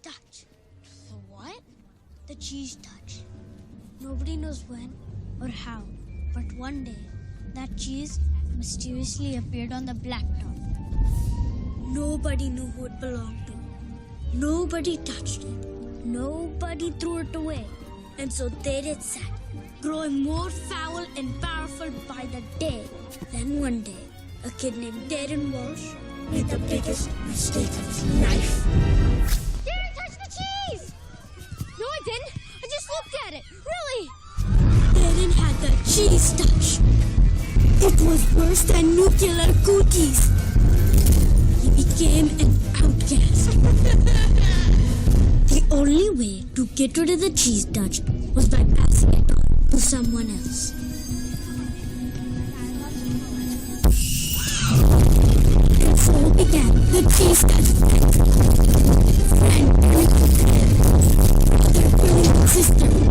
touch. The what? The cheese touch. Nobody knows when or how, but one day that cheese mysteriously appeared on the blacktop. Nobody knew who it belonged to. Nobody touched it. Nobody threw it away. And so there it sat, growing more foul and powerful by the day. Then one day, a kid named Darren Walsh made the biggest mistake of his life. Darren touched the cheese! No, I didn't. I just looked at it. Really? Darren had the cheese touch. It was worse than nuclear cookies. He became an outcast. The only way to get rid of the cheese touch was by passing it on to someone else. And so began the cheese touch fight. Friend killing brother killing sister.